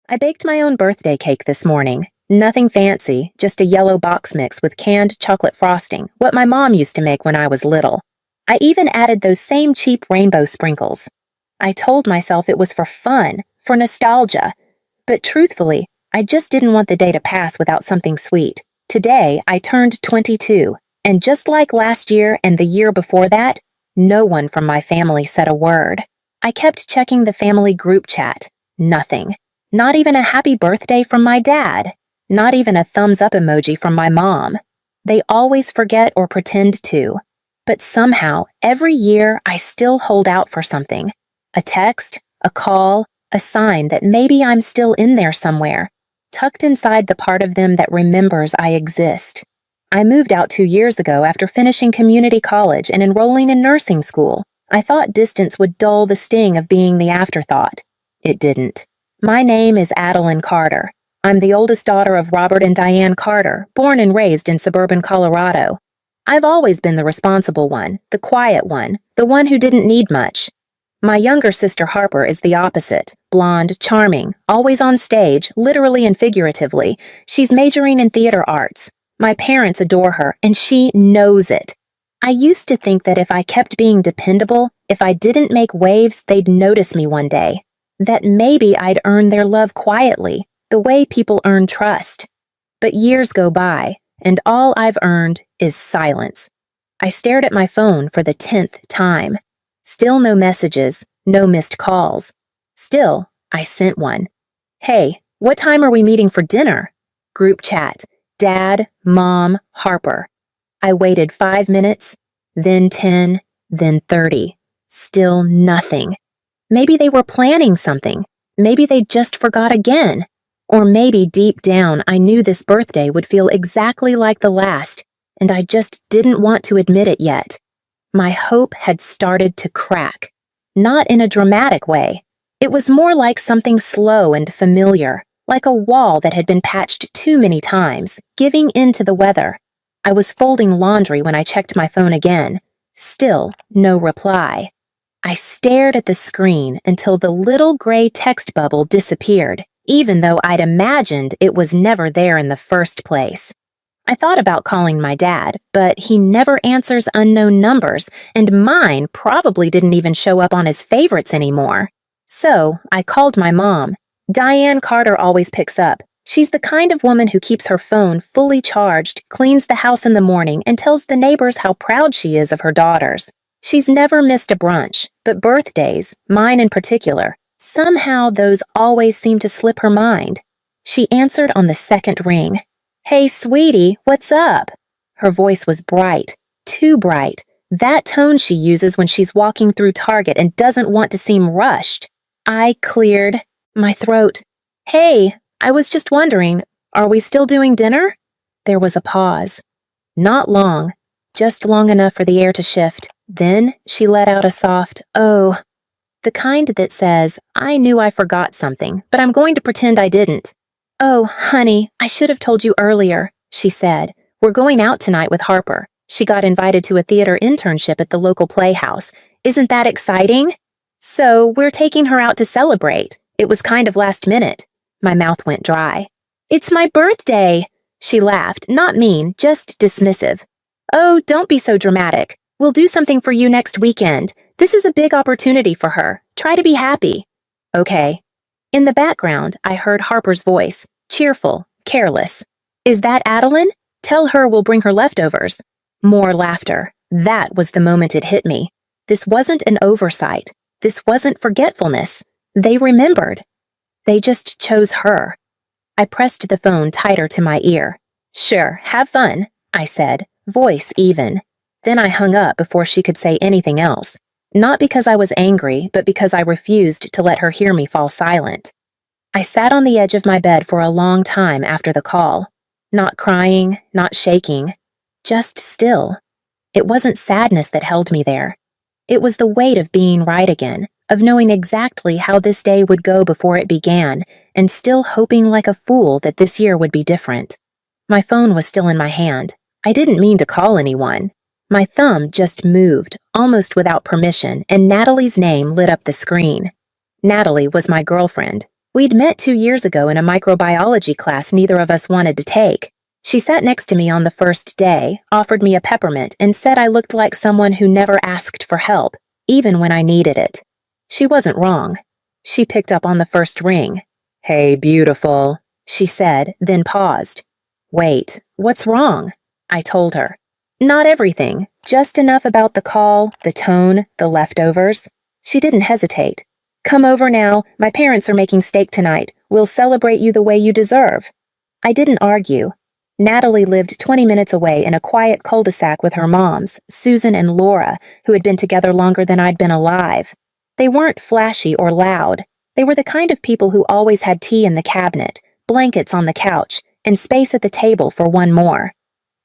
I baked my own birthday cake this morning. Nothing fancy, just a yellow box mix with canned chocolate frosting, what my mom used to make when I was little. I even added those same cheap rainbow sprinkles. I told myself it was for fun, for nostalgia. But truthfully, I just didn't want the day to pass without something sweet. Today, I turned 22, and just like last year and the year before that, no one from my family said a word. I kept checking the family group chat. Nothing. Not even a happy birthday from my dad. Not even a thumbs up emoji from my mom. They always forget or pretend to. But somehow, every year, I still hold out for something. A text, a call, a sign that maybe I'm still in there somewhere, tucked inside the part of them that remembers I exist. I moved out 2 years ago after finishing community college and enrolling in nursing school. I thought distance would dull the sting of being the afterthought. It didn't. My name is Adeline Carter. I'm the oldest daughter of Robert and Diane Carter, born and raised in suburban Colorado. I've always been the responsible one, the quiet one, the one who didn't need much. My younger sister Harper is the opposite, blonde, charming, always on stage, literally and figuratively. She's majoring in theater arts. My parents adore her, and she knows it. I used to think that if I kept being dependable, if I didn't make waves, they'd notice me one day. That maybe I'd earn their love quietly, the way people earn trust. But years go by, and all I've earned is silence. I stared at my phone for the 10th time. Still no messages, no missed calls. Still, I sent one. Hey, what time are we meeting for dinner? Group chat. Dad, Mom, Harper. I waited 5 minutes, then 10, then 30. Still nothing. Maybe they were planning something. Maybe they just forgot again. Or maybe deep down I knew this birthday would feel exactly like the last, and I just didn't want to admit it yet. My hope had started to crack. Not in a dramatic way. It was more like something slow and familiar, like a wall that had been patched too many times, giving in to the weather. I was folding laundry when I checked my phone again. Still no reply. I stared at the screen until the little gray text bubble disappeared, even though I'd imagined it was never there in the first place. I thought about calling my dad, but he never answers unknown numbers, and mine probably didn't even show up on his favorites anymore. So I called my mom. Diane Carter always picks up. She's the kind of woman who keeps her phone fully charged, cleans the house in the morning, and tells the neighbors how proud she is of her daughters. She's never missed a brunch, but birthdays, mine in particular, somehow those always seem to slip her mind. She answered on the second ring. Hey, sweetie, what's up? Her voice was bright, too bright, that tone she uses when she's walking through Target and doesn't want to seem rushed. I cleared my throat. Hey, I was just wondering, are we still doing dinner? There was a pause. Not long, just long enough for the air to shift. Then she let out a soft, oh, the kind that says, I knew I forgot something, but I'm going to pretend I didn't. Oh, honey, I should have told you earlier, she said. We're going out tonight with Harper. She got invited to a theater internship at the local playhouse. Isn't that exciting? So we're taking her out to celebrate. It was kind of last minute. My mouth went dry. It's my birthday. She laughed, not mean, just dismissive. Oh, don't be so dramatic. We'll do something for you next weekend. This is a big opportunity for her. Try to be happy. Okay. In the background, I heard Harper's voice, cheerful, careless. Is that Adeline? Tell her we'll bring her leftovers. More laughter. That was the moment it hit me. This wasn't an oversight. This wasn't forgetfulness. They remembered. They just chose her. I pressed the phone tighter to my ear. Sure, have fun, I said, voice even. Then I hung up before she could say anything else. Not because I was angry, but because I refused to let her hear me fall silent. I sat on the edge of my bed for a long time after the call. Not crying, not shaking. Just still. It wasn't sadness that held me there. It was the weight of being right again, of knowing exactly how this day would go before it began, and still hoping like a fool that this year would be different. My phone was still in my hand. I didn't mean to call anyone. My thumb just moved, almost without permission, and Natalie's name lit up the screen. Natalie was my girlfriend. We'd met 2 years ago in a microbiology class neither of us wanted to take. She sat next to me on the first day, offered me a peppermint, and said I looked like someone who never asked for help, even when I needed it. She wasn't wrong. She picked up on the first ring. "Hey, beautiful," she said, then paused. "Wait, what's wrong?" I told her. "Not everything, just enough about the call, the tone, the leftovers." She didn't hesitate. "Come over now, my parents are making steak tonight. We'll celebrate you the way you deserve." I didn't argue. Natalie lived 20 minutes away in a quiet cul-de-sac with her moms, Susan and Laura, who had been together longer than I'd been alive. They weren't flashy or loud. They were the kind of people who always had tea in the cabinet, blankets on the couch, and space at the table for one more.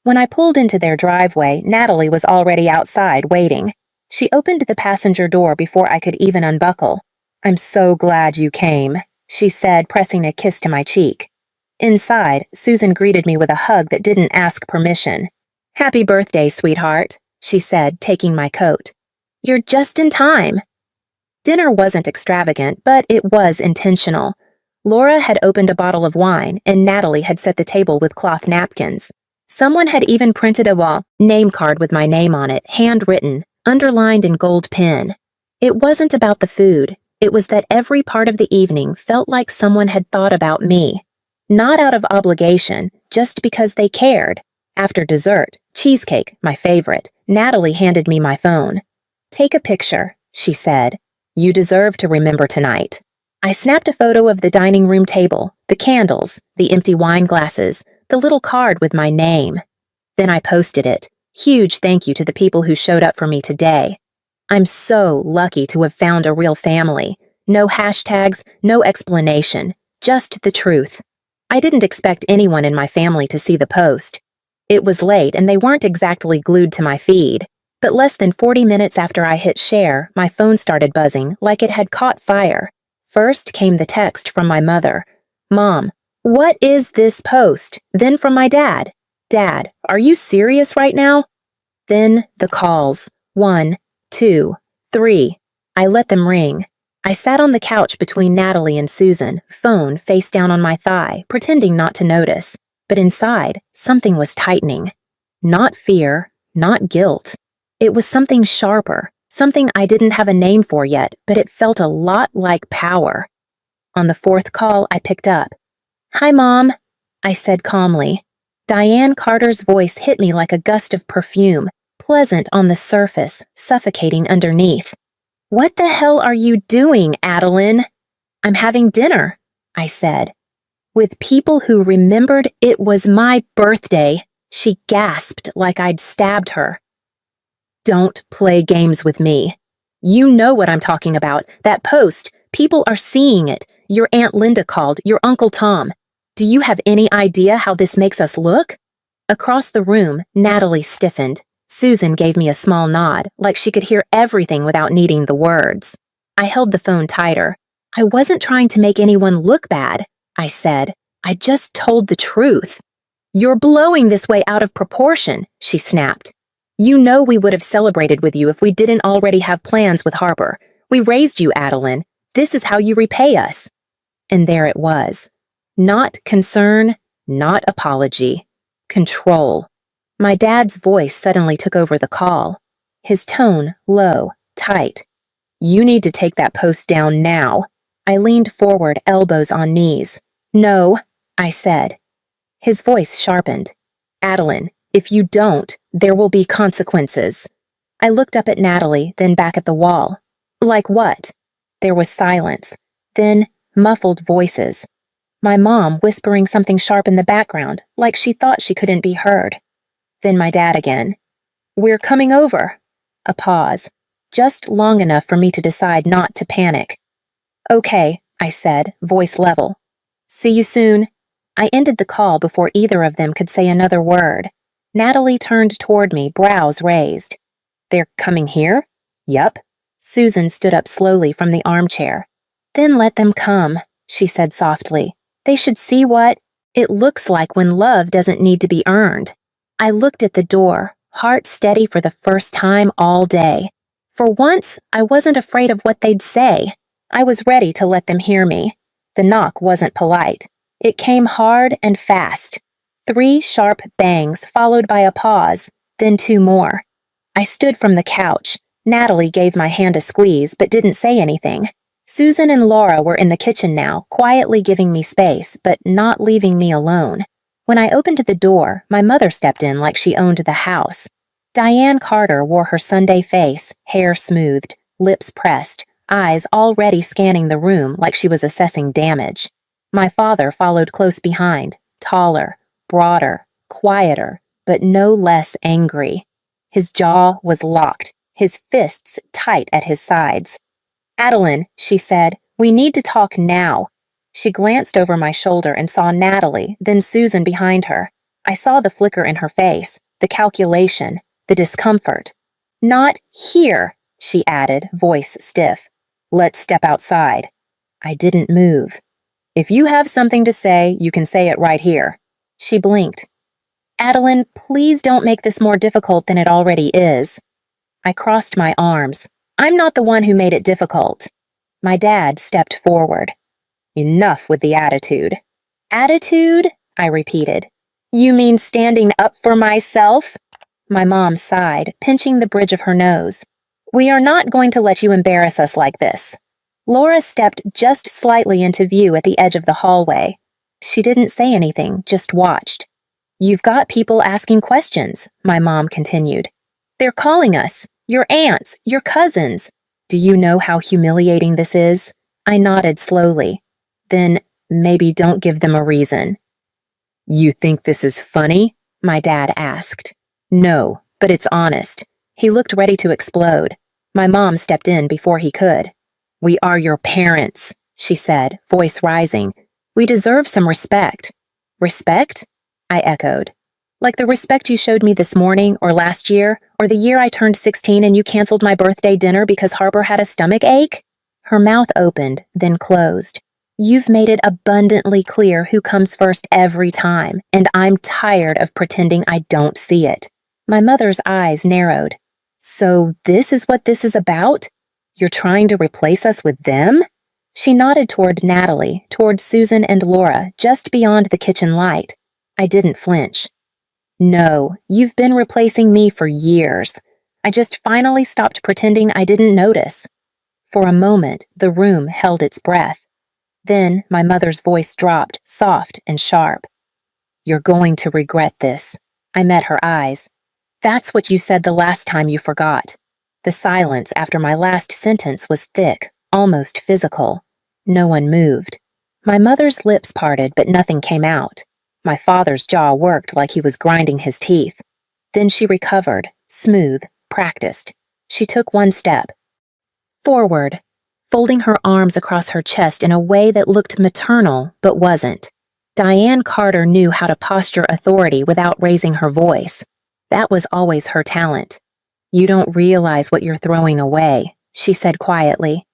When I pulled into their driveway, Natalie was already outside waiting. She opened the passenger door before I could even unbuckle. "I'm so glad you came," she said, pressing a kiss to my cheek. Inside, Susan greeted me with a hug that didn't ask permission. "Happy birthday, sweetheart," she said, taking my coat. "You're just in time." Dinner wasn't extravagant, but it was intentional. Laura had opened a bottle of wine, and Natalie had set the table with cloth napkins. Someone had even printed a name card with my name on it, handwritten, underlined in gold pen. It wasn't about the food. It was that every part of the evening felt like someone had thought about me. Not out of obligation, just because they cared. After dessert, cheesecake, my favorite, Natalie handed me my phone. "Take a picture," she said. "You deserve to remember tonight." I snapped a photo of the dining room table, the candles, the empty wine glasses, the little card with my name. Then I posted it. Huge thank you to the people who showed up for me today. I'm so lucky to have found a real family. No hashtags, no explanation, just the truth. I didn't expect anyone in my family to see the post. It was late and they weren't exactly glued to my feed, but less than 40 minutes after I hit share, my phone started buzzing like it had caught fire. First came the text from my mother. "Mom, what is this post?" Then from my dad. "Dad, are you serious right now?" Then the calls. 1, 2, 3. I let them ring. I sat on the couch between Natalie and Susan, phone face down on my thigh, pretending not to notice. But inside, something was tightening. Not fear, not guilt. It was something sharper, something I didn't have a name for yet, but it felt a lot like power. On the fourth call, I picked up. "Hi, Mom," I said calmly. Diane Carter's voice hit me like a gust of perfume, pleasant on the surface, suffocating underneath. "What the hell are you doing, Adeline?" "I'm having dinner," I said. "With people who remembered it was my birthday." She gasped like I'd stabbed her. "Don't play games with me. You know what I'm talking about. That post. People are seeing it. Your Aunt Linda called, your Uncle Tom. Do you have any idea how this makes us look?" Across the room, Natalie stiffened. Susan gave me a small nod, like she could hear everything without needing the words. I held the phone tighter. "I wasn't trying to make anyone look bad," I said. "I just told the truth." "You're blowing this way out of proportion," she snapped. "You know we would have celebrated with you if we didn't already have plans with Harper. We raised you, Adeline. This is how you repay us." And there it was. Not concern, not apology. Control. My dad's voice suddenly took over the call. His tone low, tight. "You need to take that post down now." I leaned forward, elbows on knees. "No," I said. His voice sharpened. "Adeline, if you don't, there will be consequences." I looked up at Natalie, then back at the wall. "Like what?" There was silence. Then muffled voices. My mom whispering something sharp in the background, like she thought she couldn't be heard. Then my dad again. "We're coming over." A pause. Just long enough for me to decide not to panic. "Okay," I said, voice level. "See you soon." I ended the call before either of them could say another word. Natalie turned toward me, brows raised. "They're coming here?" "Yup." Susan stood up slowly from the armchair. "Then let them come," she said softly. "They should see what it looks like when love doesn't need to be earned." I looked at the door, heart steady for the first time all day. For once, I wasn't afraid of what they'd say. I was ready to let them hear me. The knock wasn't polite. It came hard and fast. 3 sharp bangs followed by a pause, then 2 more. I stood from the couch. Natalie gave my hand a squeeze but didn't say anything. Susan and Laura were in the kitchen now, quietly giving me space, but not leaving me alone. When I opened the door, my mother stepped in like she owned the house. Diane Carter wore her Sunday face, hair smoothed, lips pressed, eyes already scanning the room like she was assessing damage. My father followed close behind, taller, broader, quieter, but no less angry. His jaw was locked, his fists tight at his sides. "Adeline," she said, "we need to talk now." She glanced over my shoulder and saw Natalie, then Susan behind her. I saw the flicker in her face, the calculation, the discomfort. "Not here," she added, voice stiff. "Let's step outside." I didn't move. "If you have something to say, you can say it right here." She blinked. "Adeline, please don't make this more difficult than it already is." I crossed my arms. "I'm not the one who made it difficult." My dad stepped forward. "Enough with the attitude." "Attitude?" I repeated. "You mean standing up for myself?" My mom sighed, pinching the bridge of her nose. "We are not going to let you embarrass us like this." Laura stepped just slightly into view at the edge of the hallway. She didn't say anything, just watched. "You've got people asking questions," my mom continued. "They're calling us, your aunts, your cousins. Do you know how humiliating this is?" I nodded slowly. "Then maybe don't give them a reason." "You think this is funny?" my dad asked. "No, but it's honest." He looked ready to explode. My mom stepped in before he could. "We are your parents," she said, voice rising. "We deserve some respect." "Respect?" I echoed. "Like the respect you showed me this morning, or last year, or the year I turned 16 and you canceled my birthday dinner because Harper had a stomach ache?" Her mouth opened, then closed. "You've made it abundantly clear who comes first every time, and I'm tired of pretending I don't see it." My mother's eyes narrowed. "So this is what this is about? You're trying to replace us with them?" She nodded toward Natalie, toward Susan and Laura, just beyond the kitchen light. I didn't flinch. "No, you've been replacing me for years. I just finally stopped pretending I didn't notice." For a moment, the room held its breath. Then my mother's voice dropped, soft and sharp. "You're going to regret this." I met her eyes. "That's what you said the last time you forgot." The silence after my last sentence was thick, almost physical. No one moved. My mother's lips parted, but nothing came out. My father's jaw worked like he was grinding his teeth. Then she recovered, smooth, practiced. She took one step. Forward, folding her arms across her chest in a way that looked maternal, but wasn't. Diane Carter knew how to posture authority without raising her voice. That was always her talent. "You don't realize what you're throwing away," she said quietly.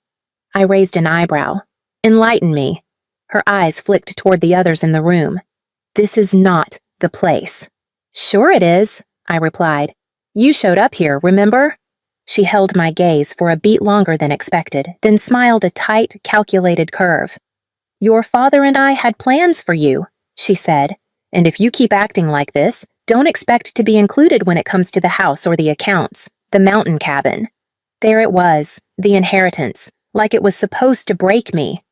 I raised an eyebrow. "Enlighten me." Her eyes flicked toward the others in the room. "This is not the place." "Sure it is," I replied. "You showed up here, remember?" She held my gaze for a beat longer than expected, then smiled a tight, calculated curve. "Your father and I had plans for you," she said, "and if you keep acting like this, don't expect to be included when it comes to the house or the accounts, the mountain cabin." There it was, the inheritance, like it was supposed to break me.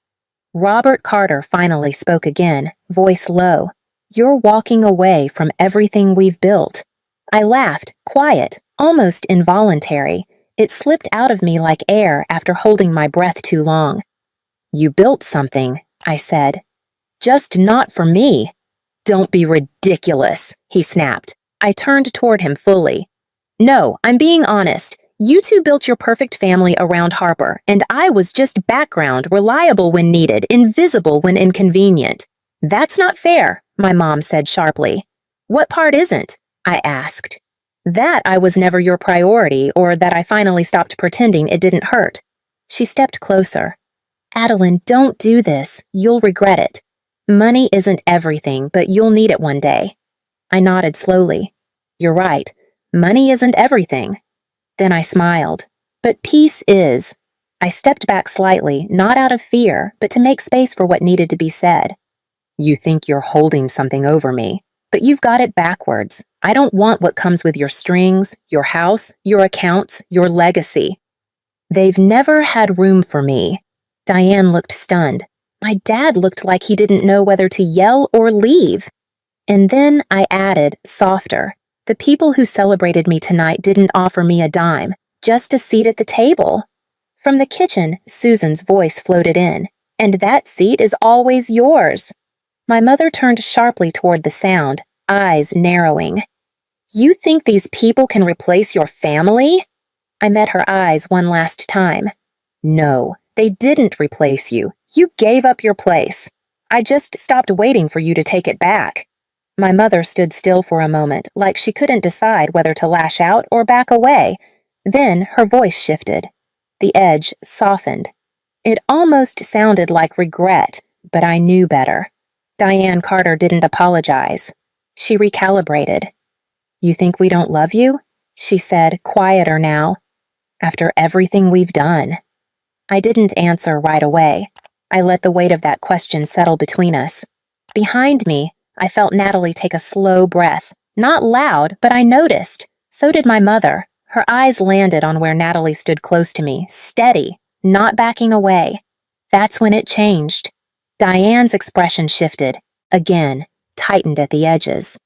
Robert Carter finally spoke again, voice low. "You're walking away from everything we've built." I laughed, quiet, almost involuntary. It slipped out of me like air after holding my breath too long. "You built something," I said. "Just not for me." "Don't be ridiculous," he snapped. I turned toward him fully. "No, I'm being honest. You two built your perfect family around Harper, and I was just background, reliable when needed, invisible when inconvenient." "That's not fair," my mom said sharply. "What part isn't?" I asked. "That I was never your priority, or that I finally stopped pretending it didn't hurt." She stepped closer. "Adeline, don't do this. You'll regret it. Money isn't everything, but you'll need it one day." I nodded slowly. "You're right. Money isn't everything." Then I smiled. "But peace is." I stepped back slightly, not out of fear, but to make space for what needed to be said. You think you're holding something over me, but you've got it backwards. I don't want what comes with your strings, your house, your accounts, your legacy. They've never had room for me. Diane looked stunned. My dad looked like he didn't know whether to yell or leave. And then I added, softer, the people who celebrated me tonight didn't offer me a dime, just a seat at the table. From the kitchen, Susan's voice floated in. And that seat is always yours. My mother turned sharply toward the sound, eyes narrowing. You think these people can replace your family? I met her eyes one last time. No, they didn't replace you. You gave up your place. I just stopped waiting for you to take it back. My mother stood still for a moment, like she couldn't decide whether to lash out or back away. Then her voice shifted. The edge softened. It almost sounded like regret, but I knew better. Diane Carter didn't apologize. She recalibrated. You think we don't love you? She said, quieter now. After everything we've done. I didn't answer right away. I let the weight of that question settle between us. Behind me, I felt Natalie take a slow breath. Not loud, but I noticed. So did my mother. Her eyes landed on where Natalie stood close to me, steady, not backing away. That's when it changed. Diane's expression shifted, again, tightened at the edges.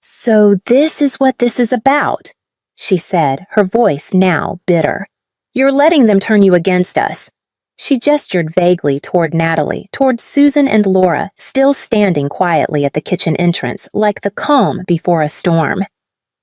So this is what this is about, she said, her voice now bitter. You're letting them turn you against us. She gestured vaguely toward Natalie, toward Susan and Laura, still standing quietly at the kitchen entrance, like the calm before a storm.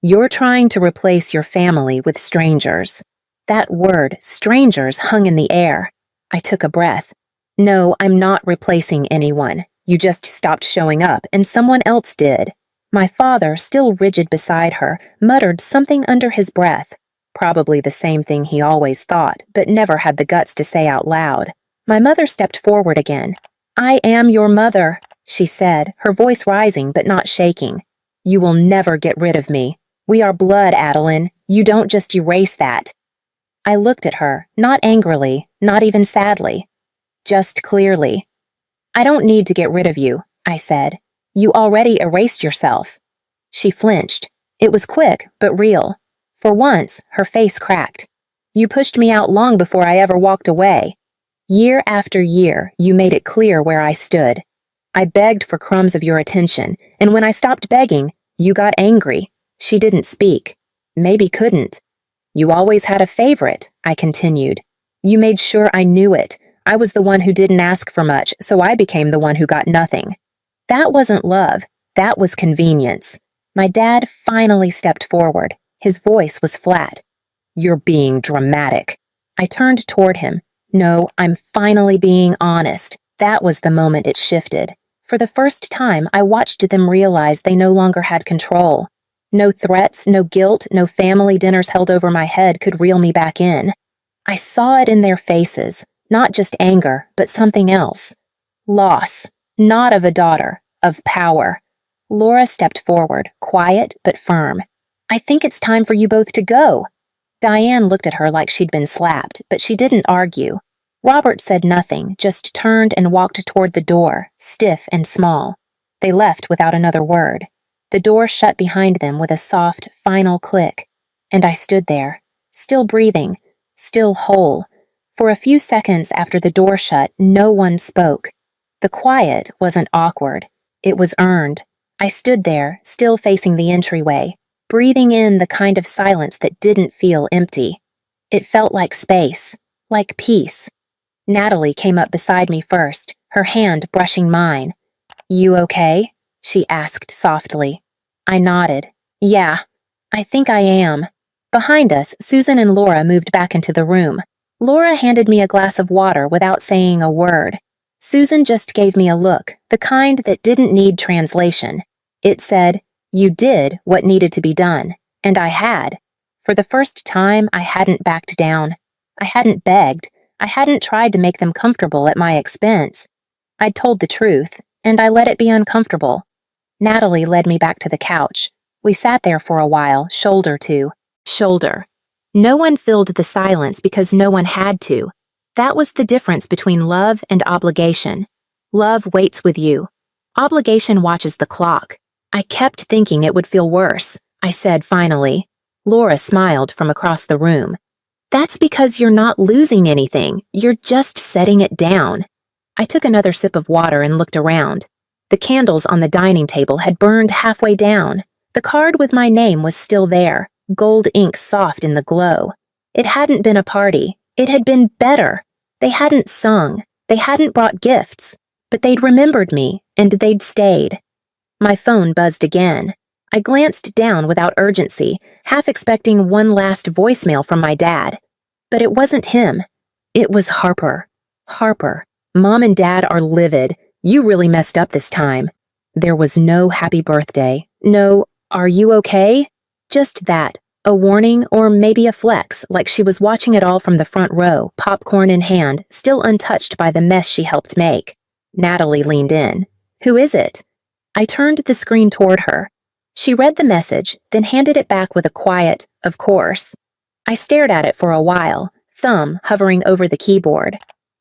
You're trying to replace your family with strangers. That word, strangers, hung in the air. I took a breath. No, I'm not replacing anyone. You just stopped showing up, and someone else did. My father, still rigid beside her, muttered something under his breath. Probably the same thing he always thought, but never had the guts to say out loud. My mother stepped forward again. I am your mother, she said, her voice rising but not shaking. You will never get rid of me. We are blood, Adeline. You don't just erase that. I looked at her, not angrily, not even sadly. Just clearly. I don't need to get rid of you, I said. You already erased yourself. She flinched. It was quick, but real. For once, her face cracked. You pushed me out long before I ever walked away. Year after year, you made it clear where I stood. I begged for crumbs of your attention, and when I stopped begging, you got angry. She didn't speak. Maybe couldn't. You always had a favorite, I continued. You made sure I knew it. I was the one who didn't ask for much, so I became the one who got nothing. That wasn't love. That was convenience. My dad finally stepped forward. His voice was flat. You're being dramatic. I turned toward him. No, I'm finally being honest. That was the moment it shifted. For the first time, I watched them realize they no longer had control. No threats, no guilt, no family dinners held over my head could reel me back in. I saw it in their faces, not just anger, but something else. Loss, not of a daughter, of power. Laura stepped forward, quiet but firm. I think it's time for you both to go. Diane looked at her like she'd been slapped, but she didn't argue. Robert said nothing, just turned and walked toward the door, stiff and small. They left without another word. The door shut behind them with a soft, final click, and I stood there, still breathing, still whole. For a few seconds after the door shut, no one spoke. The quiet wasn't awkward. It was earned. I stood there, still facing the entryway, breathing in the kind of silence that didn't feel empty. It felt like space, like peace. Natalie came up beside me first, her hand brushing mine. You okay? She asked softly. I nodded. Yeah, I think I am. Behind us, Susan and Laura moved back into the room. Laura handed me a glass of water without saying a word. Susan just gave me a look, the kind that didn't need translation. It said, you did what needed to be done, and I had. For the first time, I hadn't backed down. I hadn't begged. I hadn't tried to make them comfortable at my expense. I'd told the truth, and I let it be uncomfortable. Natalie led me back to the couch. We sat there for a while, shoulder to shoulder. No one filled the silence because no one had to. That was the difference between love and obligation. Love waits with you. Obligation watches the clock. I kept thinking it would feel worse, I said finally. Laura smiled from across the room. That's because you're not losing anything. You're just setting it down. I took another sip of water and looked around. The candles on the dining table had burned halfway down. The card with my name was still there, gold ink soft in the glow. It hadn't been a party. It had been better. They hadn't sung. They hadn't brought gifts. But they'd remembered me, and they'd stayed. My phone buzzed again. I glanced down without urgency, half expecting one last voicemail from my dad. But it wasn't him. It was Harper. Harper, Mom and Dad are livid. You really messed up this time. There was no happy birthday. No, are you okay? Just that. A warning or maybe a flex, like she was watching it all from the front row, popcorn in hand, still untouched by the mess she helped make. Natalie leaned in. Who is it? I turned the screen toward her. She read the message, then handed it back with a quiet, of course. I stared at it for a while, thumb hovering over the keyboard.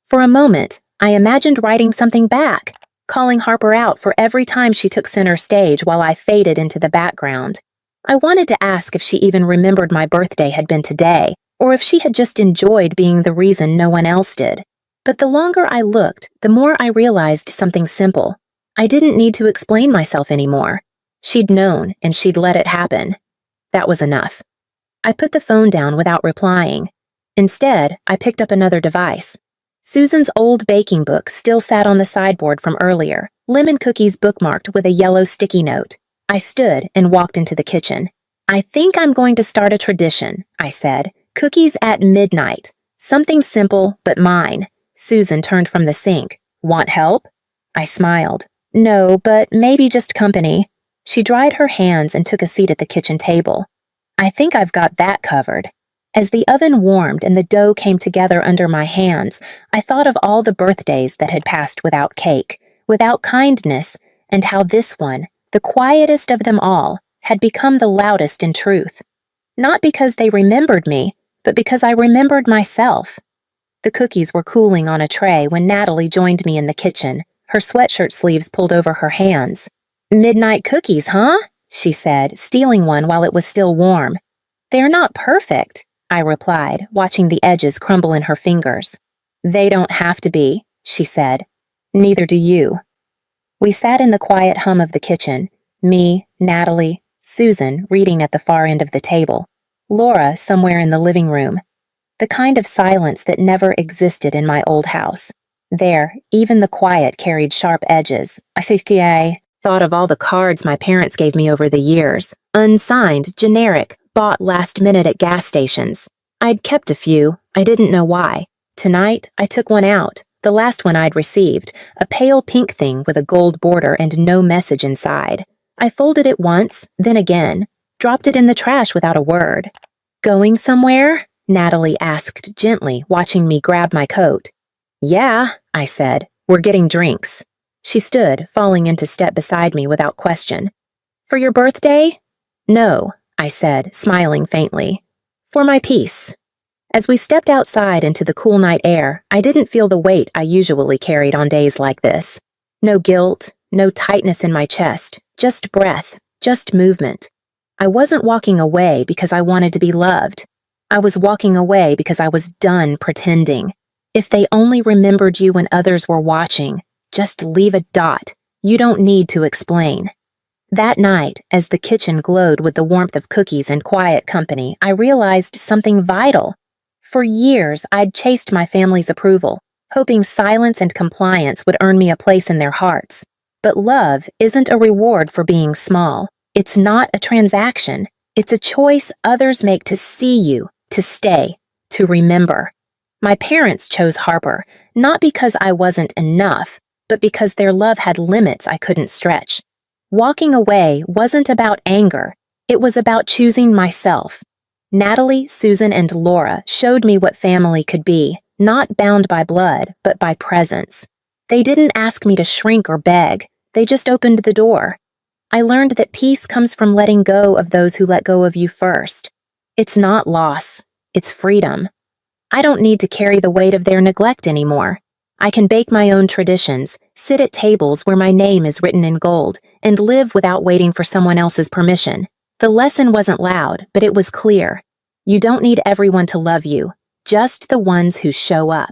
For a moment, I imagined writing something back, calling Harper out for every time she took center stage while I faded into the background. I wanted to ask if she even remembered my birthday had been today, or if she had just enjoyed being the reason no one else did. But the longer I looked, the more I realized something simple. I didn't need to explain myself anymore. She'd known, and she'd let it happen. That was enough. I put the phone down without replying. Instead, I picked up another device. Susan's old baking book still sat on the sideboard from earlier, lemon cookies bookmarked with a yellow sticky note. I stood and walked into the kitchen. I think I'm going to start a tradition, I said. Cookies at midnight. Something simple, but mine. Susan turned from the sink. Want help? I smiled. No, but maybe just company. She dried her hands and took a seat at the kitchen table. I think I've got that covered. As the oven warmed and the dough came together under my hands, I thought of all the birthdays that had passed without cake, without kindness, and how this one, the quietest of them all, had become the loudest in truth. Not because they remembered me, but because I remembered myself. The cookies were cooling on a tray when Natalie joined me in the kitchen, her sweatshirt sleeves pulled over her hands. Midnight cookies, huh? She said, stealing one while it was still warm. They're not perfect, I replied, watching the edges crumble in her fingers. They don't have to be, she said. Neither do you. We sat in the quiet hum of the kitchen, me, Natalie, Susan reading at the far end of the table, Laura somewhere in the living room. The kind of silence that never existed in my old house. There, even the quiet carried sharp edges. I thought of all the cards my parents gave me over the years. Unsigned, generic, bought last minute at gas stations. I'd kept a few. I didn't know why. Tonight, I took one out. The last one I'd received, a pale pink thing with a gold border and no message inside. I folded it once, then again, dropped it in the trash without a word. Going somewhere? Natalie asked gently, watching me grab my coat. Yeah, I said. We're getting drinks. She stood, falling into step beside me without question. For your birthday? No, I said, smiling faintly. For my peace. As we stepped outside into the cool night air, I didn't feel the weight I usually carried on days like this. No guilt, no tightness in my chest, just breath, just movement. I wasn't walking away because I wanted to be loved. I was walking away because I was done pretending. If they only remembered you when others were watching, just leave a dot. You don't need to explain. That night, as the kitchen glowed with the warmth of cookies and quiet company, I realized something vital. For years, I'd chased my family's approval, hoping silence and compliance would earn me a place in their hearts. But love isn't a reward for being small. It's not a transaction. It's a choice others make to see you, to stay, to remember. My parents chose Harper, not because I wasn't enough, but because their love had limits I couldn't stretch. Walking away wasn't about anger. It was about choosing myself. Natalie, Susan, and Laura showed me what family could be, not bound by blood, but by presence. They didn't ask me to shrink or beg. They just opened the door. I learned that peace comes from letting go of those who let go of you first. It's not loss. It's freedom. I don't need to carry the weight of their neglect anymore. I can bake my own traditions, sit at tables where my name is written in gold, and live without waiting for someone else's permission. The lesson wasn't loud, but it was clear. You don't need everyone to love you, just the ones who show up.